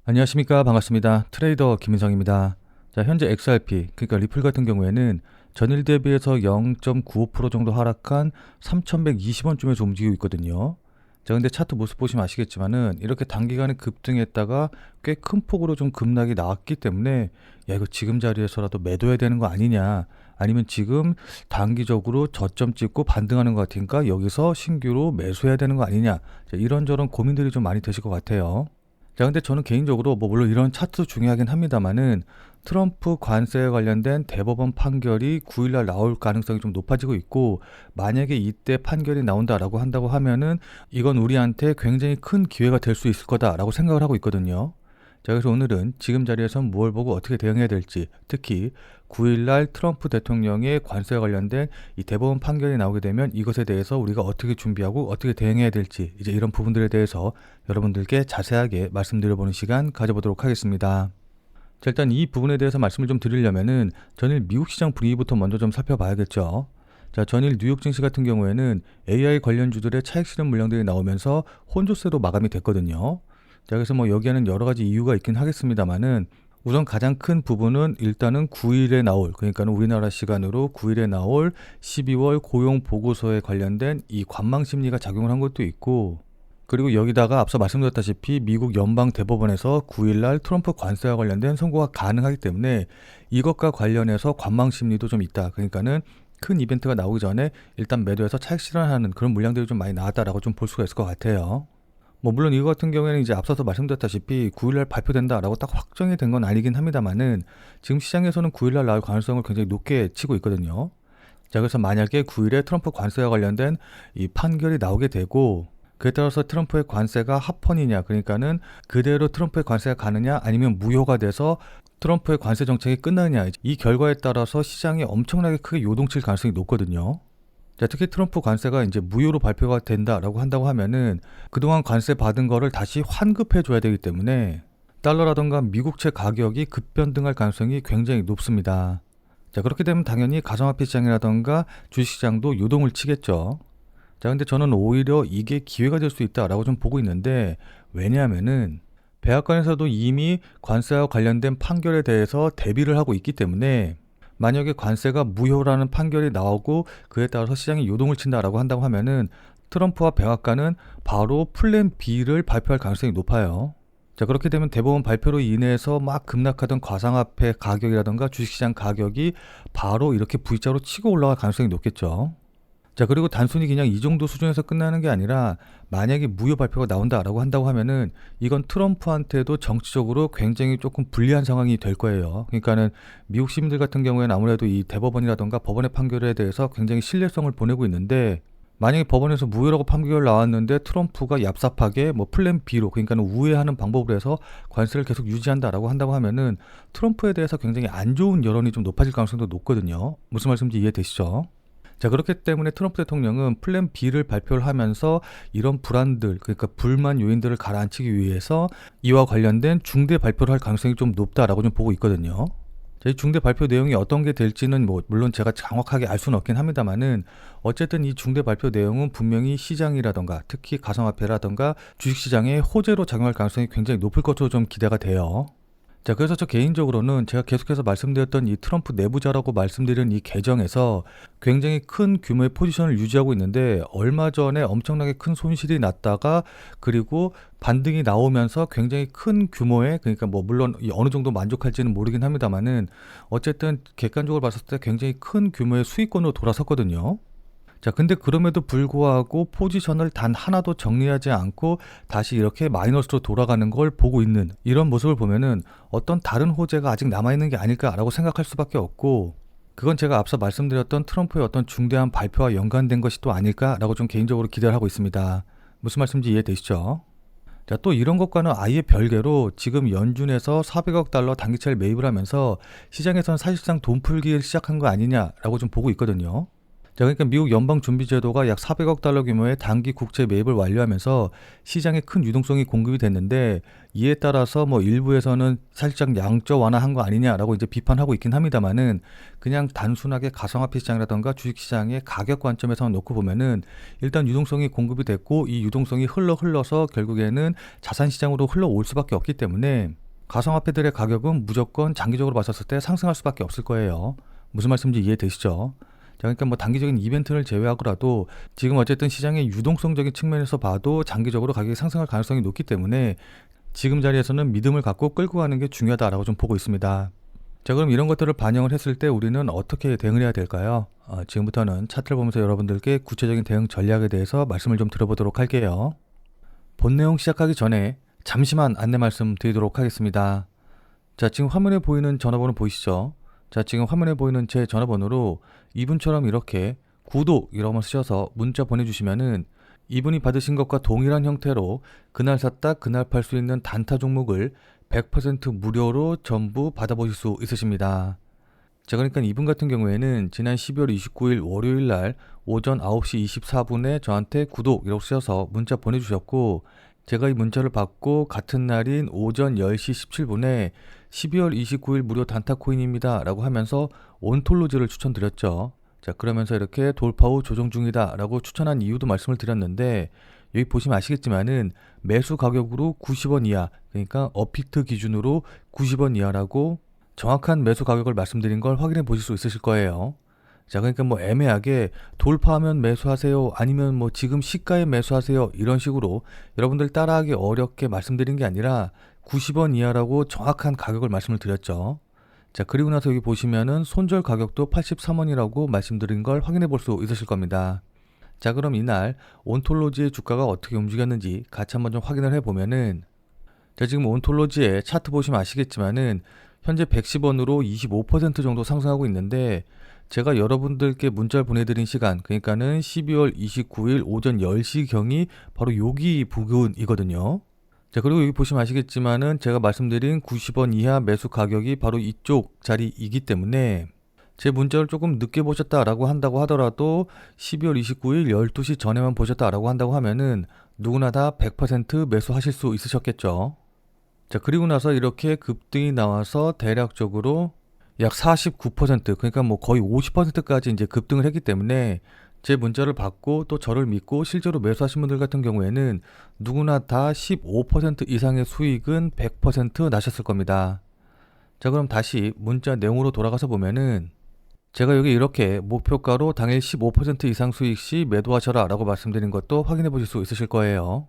안녕하십니까. 반갑습니다. 트레이더 김인성입니다. 자, 현재 XRP, 그러니까 리플 같은 경우에는 전일 대비해서 0.95% 정도 하락한 3,120원쯤에서 움직이고 있거든요. 자, 근데 차트 모습 보시면 아시겠지만은 이렇게 단기간에 급등했다가 꽤 큰 폭으로 좀 급락이 나왔기 때문에 야, 이거 지금 자리에서라도 매도해야 되는 거 아니냐, 아니면 지금 단기적으로 저점 찍고 반등하는 것 같으니까 여기서 신규로 매수해야 되는 거 아니냐, 자, 이런저런 고민들이 좀 많이 되실 것 같아요. 자, 근데 저는 개인적으로 뭐 물론 이런 차트도 중요하긴 합니다만은 트럼프 관세에 관련된 대법원 판결이 9일날 나올 가능성이 좀 높아지고 있고, 만약에 이때 판결이 나온다라고 한다고 하면은 이건 우리한테 굉장히 큰 기회가 될 수 있을 거다라고 생각을 하고 있거든요. 자, 그래서 오늘은 지금 자리에서 뭘 보고 어떻게 대응해야 될지, 특히 9일날 트럼프 대통령의 관세와 관련된 이 대법원 판결이 나오게 되면 이것에 대해서 우리가 어떻게 준비하고 어떻게 대응해야 될지, 이제 이런 부분들에 대해서 여러분들께 자세하게 말씀드려보는 시간 가져보도록 하겠습니다. 자, 일단 이 부분에 대해서 말씀을 좀 드리려면은 전일 미국 시장 분위기부터 먼저 좀 살펴봐야겠죠. 자, 전일 뉴욕 증시 같은 경우에는 AI 관련주들의 차익 실현 물량들이 나오면서 혼조세로 마감이 됐거든요. 자, 그래서 뭐 여기에는 여러 가지 이유가 있긴 하겠습니다만은 우선 가장 큰 부분은 일단은 9일에 나올, 그러니까 우리나라 시간으로 9일에 나올 12월 고용 보고서에 관련된 이 관망 심리가 작용을 한 것도 있고, 그리고 여기다가 앞서 말씀드렸다시피 미국 연방 대법원에서 9일날 트럼프 관세와 관련된 선고가 가능하기 때문에 이것과 관련해서 관망 심리도 좀 있다. 그러니까는 큰 이벤트가 나오기 전에 일단 매도해서 차익 실현하는 그런 물량들이 좀 많이 나왔다라고 좀 볼 수가 있을 것 같아요. 뭐 물론 이거 같은 경우에는 이제 앞서서 말씀드렸다시피 9일날 발표된다라고 딱 확정이 된 건 아니긴 합니다만은 지금 시장에서는 9일날 나올 가능성을 굉장히 높게 치고 있거든요. 자, 그래서 만약에 9일에 트럼프 관세와 관련된 이 판결이 나오게 되고, 그에 따라서 트럼프의 관세가 합헌이냐, 그러니까는 그대로 트럼프의 관세가 가느냐, 아니면 무효가 돼서 트럼프의 관세 정책이 끝나느냐, 이 결과에 따라서 시장이 엄청나게 크게 요동칠 가능성이 높거든요. 자, 특히 트럼프 관세가 이제 무효로 발표가 된다라고 한다고 하면은 그동안 관세 받은 거를 다시 환급해 줘야 되기 때문에 달러라던가 미국채 가격이 급변동할 가능성이 굉장히 높습니다. 자, 그렇게 되면 당연히 가상화폐 시장이라던가 주식시장도 요동을 치겠죠. 자, 근데 저는 오히려 이게 기회가 될 수 있다라고 좀 보고 있는데, 왜냐하면은 백악관에서도 이미 관세와 관련된 판결에 대해서 대비를 하고 있기 때문에 만약에 관세가 무효라는 판결이 나오고 그에 따라서 시장이 요동을 친다라고 한다고 하면은 트럼프와 백악관은 바로 플랜 B를 발표할 가능성이 높아요. 자, 그렇게 되면 대법원 발표로 인해서 막 급락하던 가상화폐 가격이라던가 주식시장 가격이 바로 이렇게 V자로 치고 올라갈 가능성이 높겠죠. 자, 그리고 단순히 그냥 이 정도 수준에서 끝나는 게 아니라 만약에 무효 발표가 나온다라고 한다고 하면은 이건 트럼프한테도 정치적으로 굉장히 조금 불리한 상황이 될 거예요. 그러니까는 미국 시민들 같은 경우에는 아무래도 이 대법원이라던가 법원의 판결에 대해서 굉장히 신뢰성을 보내고 있는데, 만약에 법원에서 무효라고 판결 나왔는데 트럼프가 얍삽하게 뭐 플랜 B로, 그러니까는 우회하는 방법으로 해서 관세를 계속 유지한다라고 한다고 하면은 트럼프에 대해서 굉장히 안 좋은 여론이 좀 높아질 가능성도 높거든요. 무슨 말씀인지 이해되시죠? 자, 그렇기 때문에 트럼프 대통령은 플랜 B를 발표를 하면서 이런 불안들, 그러니까 불만 요인들을 가라앉히기 위해서 이와 관련된 중대 발표를 할 가능성이 좀 높다라고 좀 보고 있거든요. 자, 이 중대 발표 내용이 어떤 게 될지는 뭐 물론 제가 정확하게 알 수는 없긴 합니다만은 어쨌든 이 중대 발표 내용은 분명히 시장이라던가 특히 가상화폐라던가 주식시장에 호재로 작용할 가능성이 굉장히 높을 것으로 좀 기대가 돼요. 자, 그래서 저 개인적으로는 제가 계속해서 말씀드렸던 이 트럼프 내부자라고 말씀드린 이 계정에서 굉장히 큰 규모의 포지션을 유지하고 있는데, 얼마 전에 엄청나게 큰 손실이 났다가 그리고 반등이 나오면서 굉장히 큰 규모의, 그러니까 뭐 물론 어느 정도 만족할지는 모르긴 합니다만은 어쨌든 객관적으로 봤을 때 굉장히 큰 규모의 수익권으로 돌아섰거든요. 자, 근데 그럼에도 불구하고 포지션을 단 하나도 정리하지 않고 다시 이렇게 마이너스로 돌아가는 걸 보고 있는 이런 모습을 보면은 어떤 다른 호재가 아직 남아있는 게 아닐까라고 생각할 수밖에 없고, 그건 제가 앞서 말씀드렸던 트럼프의 어떤 중대한 발표와 연관된 것이 또 아닐까라고 좀 개인적으로 기대를 하고 있습니다. 무슨 말씀인지 이해되시죠? 자, 또 이런 것과는 아예 별개로 지금 연준에서 400억 달러 단기채를 매입을 하면서 시장에서는 사실상 돈 풀기를 시작한 거 아니냐라고 좀 보고 있거든요. 자, 그러니까 미국 연방준비제도가 약 400억 달러 규모의 단기 국채 매입을 완료하면서 시장에 큰 유동성이 공급이 됐는데, 이에 따라서 뭐 일부에서는 살짝 양적 완화한 거 아니냐라고 이제 비판하고 있긴 합니다만은, 그냥 단순하게 가상화폐 시장이라던가 주식시장의 가격 관점에서 놓고 보면은 일단 유동성이 공급이 됐고, 이 유동성이 흘러서 결국에는 자산시장으로 흘러올 수밖에 없기 때문에 가상화폐들의 가격은 무조건 장기적으로 봤었을 때 상승할 수밖에 없을 거예요. 무슨 말씀인지 이해되시죠? 자, 그러니까 뭐 단기적인 이벤트를 제외하고라도 지금 어쨌든 시장의 유동성적인 측면에서 봐도 장기적으로 가격이 상승할 가능성이 높기 때문에 지금 자리에서는 믿음을 갖고 끌고 가는 게 중요하다라고 좀 보고 있습니다. 자, 그럼 이런 것들을 반영을 했을 때 우리는 어떻게 대응을 해야 될까요? 지금부터는 차트를 보면서 여러분들께 구체적인 대응 전략에 대해서 말씀을 좀 들어보도록 할게요. 본 내용 시작하기 전에 잠시만 안내 말씀 드리도록 하겠습니다. 자, 지금 화면에 보이는 전화번호 보이시죠? 자, 지금 화면에 보이는 제 전화번호로 이분처럼 이렇게 구독이라고만 쓰셔서 문자 보내주시면은 이분이 받으신 것과 동일한 형태로 그날 샀다 그날 팔 수 있는 단타 종목을 100% 무료로 전부 받아보실 수 있으십니다. 자, 그러니까 이분 같은 경우에는 지난 12월 29일 월요일 날 오전 9시 24분에 저한테 구독이라고 쓰셔서 문자 보내주셨고, 제가 이 문자를 받고 같은 날인 오전 10시 17분에 12월 29일 무료 단타 코인입니다 라고 하면서 온톨로지를 추천드렸죠. 자, 그러면서 이렇게 돌파 후 조정 중이다 라고 추천한 이유도 말씀을 드렸는데, 여기 보시면 아시겠지만은 매수 가격으로 90원 이하, 그러니까 업비트 기준으로 90원 이하라고 정확한 매수 가격을 말씀드린 걸 확인해 보실 수 있으실 거예요. 자, 그러니까 뭐 애매하게 돌파하면 매수하세요, 아니면 뭐 지금 시가에 매수하세요, 이런 식으로 여러분들 따라하기 어렵게 말씀드린 게 아니라 90원 이하라고 정확한 가격을 말씀을 드렸죠. 자, 그리고 나서 여기 보시면은 손절 가격도 83원이라고 말씀드린 걸 확인해 볼 수 있으실 겁니다. 자, 그럼 이날 온톨로지의 주가가 어떻게 움직였는지 같이 한번 좀 확인을 해보면은, 자, 지금 온톨로지의 차트 보시면 아시겠지만은 현재 110원으로 25% 정도 상승하고 있는데, 제가 여러분들께 문자를 보내드린 시간, 그러니까는 12월 29일 오전 10시경이 바로 여기 부근이거든요. 자, 그리고 여기 보시면 아시겠지만은 제가 말씀드린 90원 이하 매수 가격이 바로 이쪽 자리이기 때문에 제 문자를 조금 늦게 보셨다라고 한다고 하더라도 12월 29일 12시 전에만 보셨다라고 한다고 하면은 누구나 다 100% 매수하실 수 있으셨겠죠. 자, 그리고 나서 이렇게 급등이 나와서 대략적으로 약 49%, 그러니까 뭐 거의 50%까지 이제 급등을 했기 때문에 제 문자를 받고 또 저를 믿고 실제로 매수하신 분들 같은 경우에는 누구나 다 15% 이상의 수익은 100% 나셨을 겁니다. 자, 그럼 다시 문자 내용으로 돌아가서 보면은 제가 여기 이렇게 목표가로 당일 15% 이상 수익 시 매도하셔라 라고 말씀드린 것도 확인해 보실 수 있으실 거예요.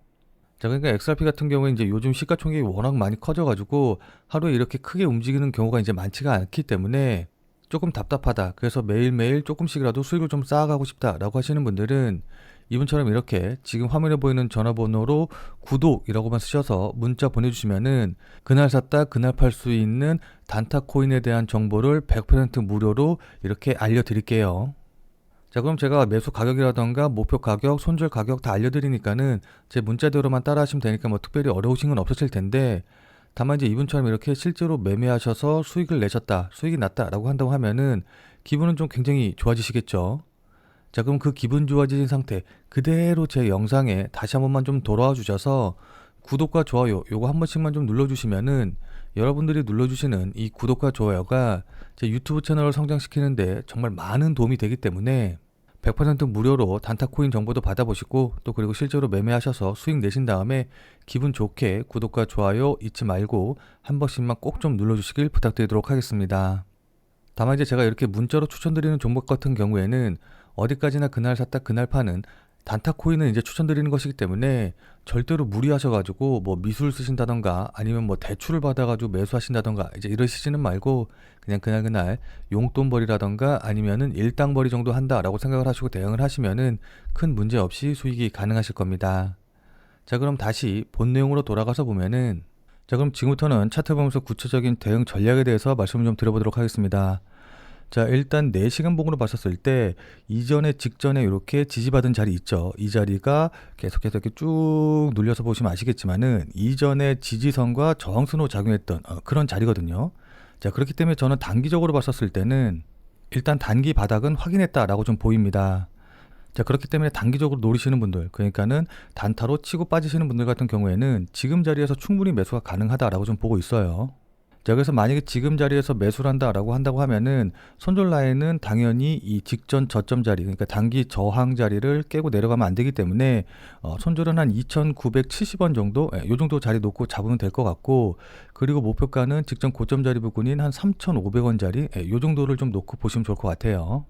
자, 그러니까 XRP 같은 경우에 이제 요즘 시가총액이 워낙 많이 커져가지고 하루에 이렇게 크게 움직이는 경우가 이제 많지가 않기 때문에 조금 답답하다, 그래서 매일매일 조금씩이라도 수익을 좀 쌓아가고 싶다라고 하시는 분들은 이분처럼 이렇게 지금 화면에 보이는 전화번호로 구독이라고만 쓰셔서 문자 보내주시면은 그날 샀다 그날 팔 수 있는 단타 코인에 대한 정보를 100% 무료로 이렇게 알려드릴게요. 자, 그럼 제가 매수 가격이라던가 목표 가격, 손절 가격 다 알려드리니까는 제 문자대로만 따라 하시면 되니까 뭐 특별히 어려우신 건 없으실 텐데, 다만 이제 이분처럼 이렇게 실제로 매매하셔서 수익을 내셨다, 수익이 났다라고 한다고 하면은 기분은 좀 굉장히 좋아지시겠죠. 자, 그럼 그 기분 좋아진 상태 그대로 제 영상에 다시 한 번만 좀 돌아와 주셔서 구독과 좋아요 요거 한 번씩만 좀 눌러주시면은 여러분들이 눌러주시는 이 구독과 좋아요가 제 유튜브 채널을 성장시키는데 정말 많은 도움이 되기 때문에 100% 무료로 단타 코인 정보도 받아보시고, 또 그리고 실제로 매매하셔서 수익 내신 다음에 기분 좋게 구독과 좋아요 잊지 말고 한 번씩만 꼭 좀 눌러주시길 부탁드리도록 하겠습니다. 다만 이제 제가 이렇게 문자로 추천드리는 종목 같은 경우에는 어디까지나 그날 샀다 그날 파는 단타 코인은 이제 추천드리는 것이기 때문에 절대로 무리하셔가지고 뭐 미술 쓰신다던가 아니면 뭐 대출을 받아가지고 매수하신다던가 이제 이러시지는 말고 그냥 그날 용돈벌이라던가 아니면은 일당벌이 정도 한다라고 생각을 하시고 대응을 하시면은 큰 문제 없이 수익이 가능하실 겁니다. 자, 그럼 다시 본 내용으로 돌아가서 보면은, 자, 그럼 지금부터는 차트 보면서 구체적인 대응 전략에 대해서 말씀을 좀 드려보도록 하겠습니다. 자, 일단 4시간 봉으로 봤었을 때 이전에 직전에 이렇게 지지받은 자리 있죠. 이 자리가 계속해서 이렇게 쭉 눌려서 보시면 아시겠지만은 이전에 지지선과 저항선으로 작용했던 그런 자리거든요. 자, 그렇기 때문에 저는 단기적으로 봤었을 때는 일단 단기 바닥은 확인했다라고 좀 보입니다. 자, 그렇기 때문에 단기적으로 노리시는 분들, 그러니까는 단타로 치고 빠지시는 분들 같은 경우에는 지금 자리에서 충분히 매수가 가능하다라고 좀 보고 있어요. 자, 그래서 만약에 지금 자리에서 매수를 한다고 하면은 손절 라인은 당연히 이 직전 저점 자리, 그러니까 단기 저항 자리를 깨고 내려가면 안 되기 때문에 손절은 한 2,970원 정도, 요 정도 자리 놓고 잡으면 될 것 같고, 그리고 목표가는 직전 고점 자리 부근인 한 3,500원 자리, 요 정도를 좀 놓고 보시면 좋을 것 같아요.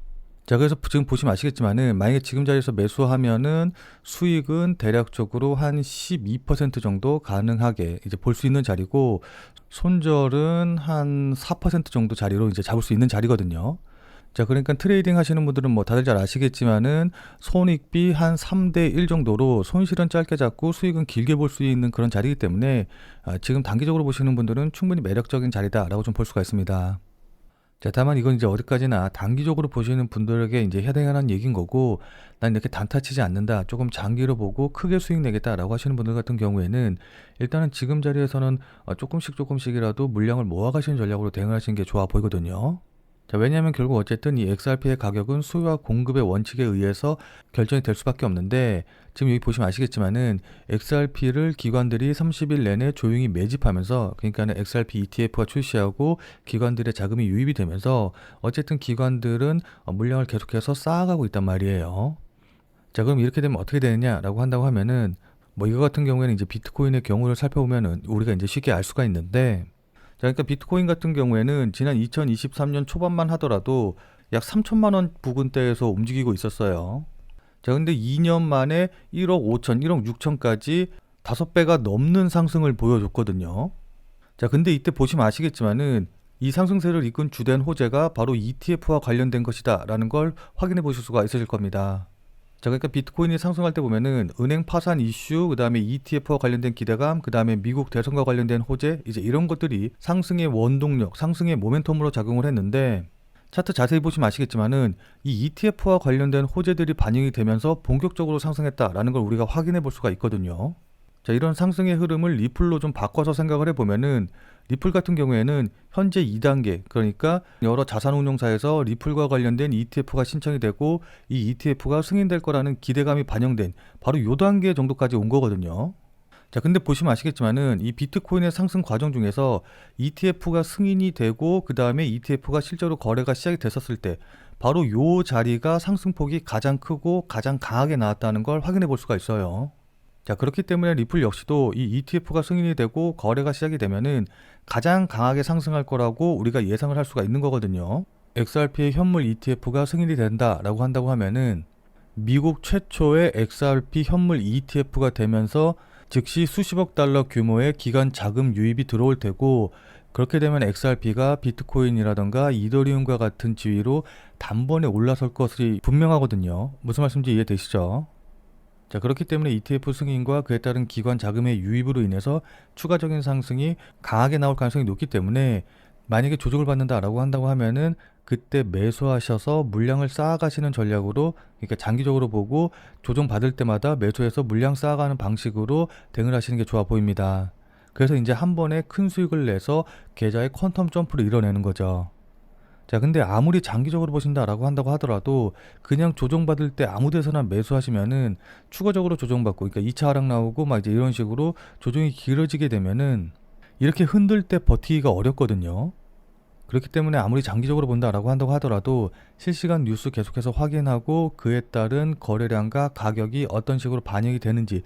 자, 그래서 지금 보시면 아시겠지만은 만약에 지금 자리에서 매수하면은 수익은 대략적으로 한 12% 정도 가능하게 이제 볼 수 있는 자리고, 손절은 한 4% 정도 자리로 이제 잡을 수 있는 자리거든요. 자, 그러니까 트레이딩 하시는 분들은 뭐 다들 잘 아시겠지만은 손익비 한 3대 1 정도로 손실은 짧게 잡고 수익은 길게 볼 수 있는 그런 자리이기 때문에 지금 단기적으로 보시는 분들은 충분히 매력적인 자리다라고 좀 볼 수가 있습니다. 자, 다만 이건 이제 어디까지나 단기적으로 보시는 분들에게 이제 해당하는 얘기인 거고, 난 이렇게 단타 치지 않는다, 조금 장기로 보고 크게 수익 내겠다라고 하시는 분들 같은 경우에는 일단은 지금 자리에서는 조금씩이라도 물량을 모아가시는 전략으로 대응을 하시는 게 좋아 보이거든요. 자, 왜냐하면 결국 어쨌든 이 XRP의 가격은 수요와 공급의 원칙에 의해서 결정이 될 수밖에 없는데, 지금 여기 보시면 아시겠지만은 XRP를 기관들이 30일 내내 조용히 매집하면서, 그러니까는 XRP ETF가 출시하고 기관들의 자금이 유입이 되면서 어쨌든 기관들은 물량을 계속해서 쌓아가고 있단 말이에요. 자, 그럼 이렇게 되면 어떻게 되느냐라고 한다고 하면은 뭐 이거 같은 경우에는 이제 비트코인의 경우를 살펴보면은 우리가 이제 쉽게 알 수가 있는데, 자, 그러니까 비트코인 같은 경우에는 지난 2023년 초반만 하더라도 약 3천만 원 부근대에서 움직이고 있었어요. 자, 근데 2년 만에 1억 5천, 1억 6천까지 5배가 넘는 상승을 보여줬거든요. 자, 근데 이때 보시면 아시겠지만은 이 상승세를 이끈 주된 호재가 바로 ETF와 관련된 것이다라는 걸 확인해 보실 수가 있으실 겁니다. 자, 그러니까 비트코인이 상승할 때 보면은 은행 파산 이슈, 그다음에 ETF와 관련된 기대감, 그다음에 미국 대선과 관련된 호재, 이제 이런 것들이 상승의 원동력, 상승의 모멘텀으로 작용을 했는데, 차트 자세히 보시면 아시겠지만은 이 ETF와 관련된 호재들이 반영이 되면서 본격적으로 상승했다라는 걸 우리가 확인해 볼 수가 있거든요. 자, 이런 상승의 흐름을 리플로 좀 바꿔서 생각을 해보면은, 리플 같은 경우에는 현재 2단계, 그러니까 여러 자산운용사에서 리플과 관련된 ETF가 신청이 되고 이 ETF가 승인될 거라는 기대감이 반영된 바로 요 단계 정도까지 온 거거든요. 자, 근데 보시면 아시겠지만은 이 비트코인의 상승 과정 중에서 ETF가 승인이 되고 그 다음에 ETF가 실제로 거래가 시작이 됐었을 때 바로 요 자리가 상승폭이 가장 크고 가장 강하게 나왔다는 걸 확인해 볼 수가 있어요. 자, 그렇기 때문에 리플 역시도 이 ETF가 승인이 되고 거래가 시작이 되면은 가장 강하게 상승할 거라고 우리가 예상을 할 수가 있는 거거든요. XRP의 현물 ETF가 승인이 된다라고 한다고 하면은 미국 최초의 XRP 현물 ETF가 되면서 즉시 수십억 달러 규모의 기관 자금 유입이 들어올 테고, 그렇게 되면 XRP가 비트코인이라던가 이더리움과 같은 지위로 단번에 올라설 것이 분명하거든요. 무슨 말씀인지 이해되시죠? 자, 그렇기 때문에 ETF 승인과 그에 따른 기관 자금의 유입으로 인해서 추가적인 상승이 강하게 나올 가능성이 높기 때문에, 만약에 조정을 받는다라고 한다고 하면은 그때 매수하셔서 물량을 쌓아가시는 전략으로, 그러니까 장기적으로 보고 조정 받을 때마다 매수해서 물량 쌓아가는 방식으로 대응을 하시는 게 좋아 보입니다. 그래서 이제 한 번에 큰 수익을 내서 계좌의 퀀텀 점프를 이뤄내는 거죠. 자, 근데 아무리 장기적으로 보신다라고 한다고 하더라도 그냥 조정받을 때 아무 데서나 매수하시면은 추가적으로 조정받고, 그러니까 2차 하락 나오고 막 이제 이런 식으로 조정이 길어지게 되면은 이렇게 흔들 때 버티기가 어렵거든요. 그렇기 때문에 아무리 장기적으로 본다라고 한다고 하더라도 실시간 뉴스 계속해서 확인하고 그에 따른 거래량과 가격이 어떤 식으로 반영이 되는지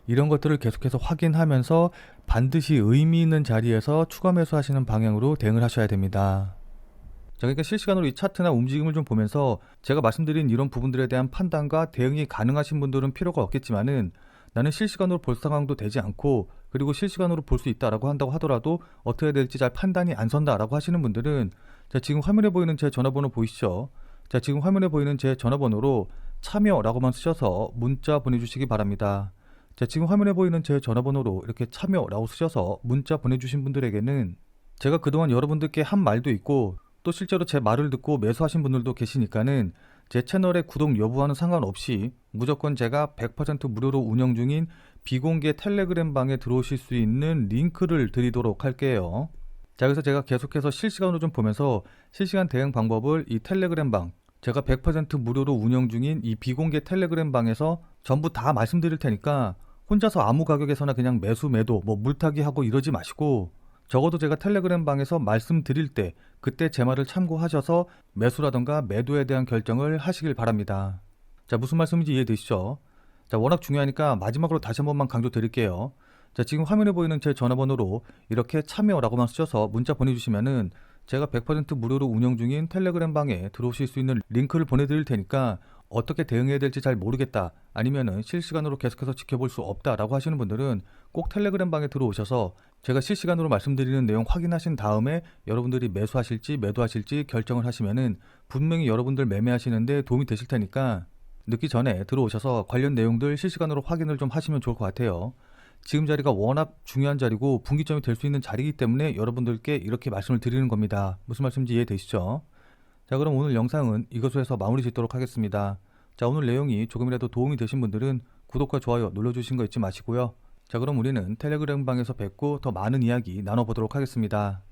이런 것들을 계속해서 확인하면서 반드시 의미 있는 자리에서 추가 매수하시는 방향으로 대응을 하셔야 됩니다. 자, 그러니까 실시간으로 이 차트나 움직임을 좀 보면서 제가 말씀드린 이런 부분들에 대한 판단과 대응이 가능하신 분들은 필요가 없겠지만은, 나는 실시간으로 볼 상황도 되지 않고 그리고 실시간으로 볼 수 있다라고 한다고 하더라도 어떻게 해야 될지 잘 판단이 안 선다라고 하시는 분들은, 자, 지금 화면에 보이는 제 전화번호 보이시죠? 자, 지금 화면에 보이는 제 전화번호로 참여라고만 쓰셔서 문자 보내주시기 바랍니다. 자, 지금 화면에 보이는 제 전화번호로 이렇게 참여라고 쓰셔서 문자 보내주신 분들에게는 제가 그동안 여러분들께 한 말도 있고 또 실제로 제 말을 듣고 매수하신 분들도 계시니까는 제 채널의 구독 여부와는 상관없이 무조건 제가 100% 무료로 운영 중인 비공개 텔레그램 방에 들어오실 수 있는 링크를 드리도록 할게요. 자, 그래서 제가 계속해서 실시간으로 좀 보면서 실시간 대응 방법을 이 텔레그램 방, 제가 100% 무료로 운영 중인 이 비공개 텔레그램 방에서 전부 다 말씀드릴 테니까 혼자서 아무 가격에서나 그냥 매수 매도 뭐 물타기 하고 이러지 마시고, 적어도 제가 텔레그램 방에서 말씀드릴 때 그때 제 말을 참고하셔서 매수라던가 매도에 대한 결정을 하시길 바랍니다. 자, 무슨 말씀인지 이해되시죠? 자, 워낙 중요하니까 마지막으로 다시 한 번만 강조드릴게요. 자, 지금 화면에 보이는 제 전화번호로 이렇게 참여라고만 쓰셔서 문자 보내주시면은 제가 100% 무료로 운영 중인 텔레그램 방에 들어오실 수 있는 링크를 보내드릴 테니까, 어떻게 대응해야 될지 잘 모르겠다, 아니면은 실시간으로 계속해서 지켜볼 수 없다라고 하시는 분들은 꼭 텔레그램 방에 들어오셔서 제가 실시간으로 말씀드리는 내용 확인하신 다음에 여러분들이 매수하실지 매도하실지 결정을 하시면은 분명히 여러분들 매매하시는데 도움이 되실 테니까 늦기 전에 들어오셔서 관련 내용들 실시간으로 확인을 좀 하시면 좋을 것 같아요. 지금 자리가 워낙 중요한 자리고 분기점이 될 수 있는 자리이기 때문에 여러분들께 이렇게 말씀을 드리는 겁니다. 무슨 말씀인지 이해되시죠? 자, 그럼 오늘 영상은 이것으로 해서 마무리 짓도록 하겠습니다. 자, 오늘 내용이 조금이라도 도움이 되신 분들은 구독과 좋아요 눌러주신 거 잊지 마시고요. 자, 그럼 우리는 텔레그램 방에서 뵙고 더 많은 이야기 나눠보도록 하겠습니다.